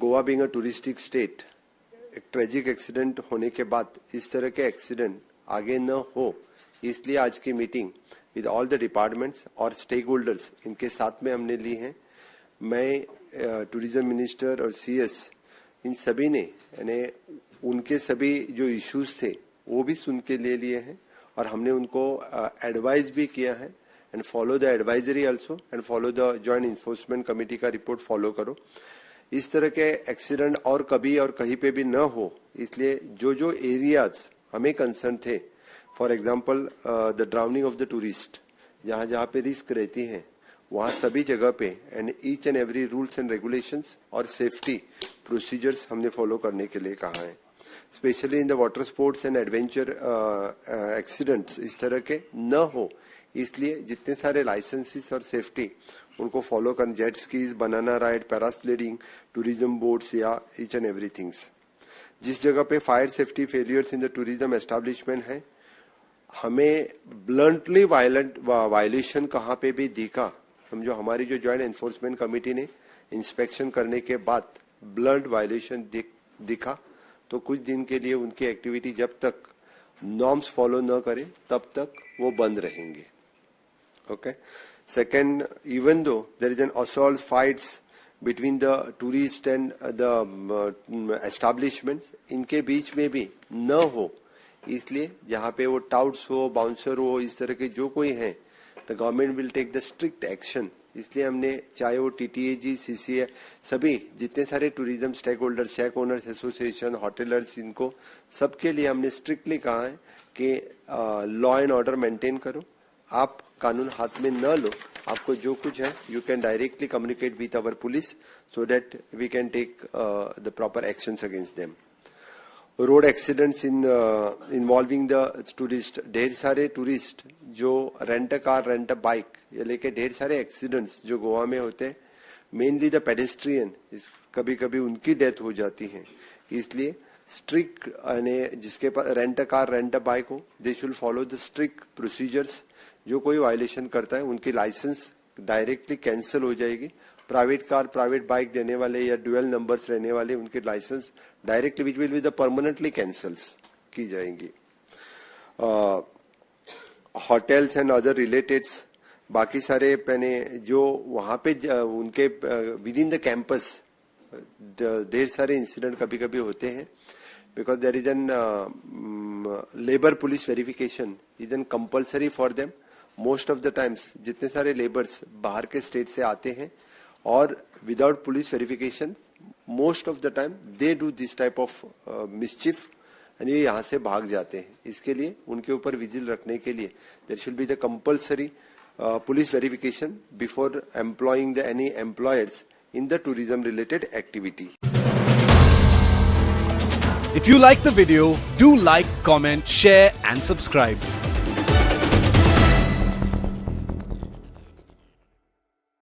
Goa being a touristic state, एक tragic accident होने के बाद इस तरह के एक्सीडेंट आगे न हो, इसलिए आज की meeting with all the departments और स्टेक होल्डर्स इनके साथ में हमने ली है। मैं टूरिज्म मिनिस्टर और सीएस इन सभी ने यानी उनके सभी जो इश्यूज थे वो भी सुन के ले लिए हैं और हमने उनको एडवाइज भी किया है and follow the advisory also and follow the joint enforcement committee का रिपोर्ट फॉलो करो। इस तरह के एक्सीडेंट और कभी और कहीं पे भी न हो, इसलिए जो जो एरियाज हमें कंसर्न थे, for example the drowning of the tourist, जहाँ जहाँ पे रिस्क रहती है वहाँ सभी जगह पे and each and every rules and regulations और सेफ्टी प्रोसीजर्स हमने फॉलो करने के लिए कहा है। Specially in the water sports and adventure accidents इस तरह के न हो, इसलिए जितने सारे लाइसेंसेस और सेफ्टी उनको फॉलो कर, jet skis, banana ride, parasailing, tourism boats या ईच एंड एवरीथिंग्स। जिस जगह पे fire safety failures in the tourism establishment है, हमें ब्लंटली वायलेशन कहाँ पे भी दिखा, समझो हमारी जो ज्वाइंट एनफोर्समेंट कमेटी ने इंस्पेक्शन करने के बाद ब्लंट वायलेशन दिखा तो कुछ दिन के लिए उनकी एक्टिविटी जब तक नॉर्म्स फॉलो न करें तब तक वो बंद रहेंगे। Okay. Second, even though there is an assault fights between the tourist and the establishments, इनके बीच में भी न हो, इसलिए जहाँ पे वो टाउट्स हो, बाउंसर हो, इस तरह के जो कोई हैं, the government will take the strict action. इसलिए हमने चाहे वो टीटीएजी, सीसीए, सभी जितने सारे tourism stake holders, shack owners association, hoteliers, इनको सबके लिए हमने स्ट्रिक्टली कहा है कि लॉ एंड ऑर्डर मेंटेन करो, आप कानून हाथ में न लो, आपको जो कुछ है you can directly communicate with our police so that we can take the proper actions against them. Road accidents involving the tourist, ढेर सारे टूरिस्ट जो रेंट कार, रेंट बाइक, ये लेके ढेर सारे एक्सीडेंट्स जो गोवा में होते हैं, मेनली द पेडेस्ट्रियन, कभी कभी उनकी डेथ हो जाती है। इसलिए स्ट्रिक्ट जिसके पास रेंट कार, रेंट बाइक हो, they should follow the strict procedures. जो कोई वायलेशन करता है उनकी लाइसेंस डायरेक्टली कैंसिल हो जाएगी। प्राइवेट कार, प्राइवेट बाइक देने वाले या ड्यूअल नंबर्स रहने वाले, उनके licence directly which will be the permanently cancels की जाएंगी। होटल्स एंड अदर रिलेटेड्स, बाकी सारे पहने जो वहां पे उनके विद इन द कैंपस ढेर सारे इंसिडेंट कभी कभी होते हैं, because there is an labour police verification is an compulsory for them. Most of the times जितने सारे लेबर्स बाहर के स्टेट से आते हैं और without police verification most of the time they do this type of मिसचिफ and ये यहाँ से भाग जाते हैं। इसके लिए उनके ऊपर विजिल रखने के लिए there should be the compulsory police verification before employing the any employers in the tourism related activity. If you like the video, do like, comment, share and subscribe.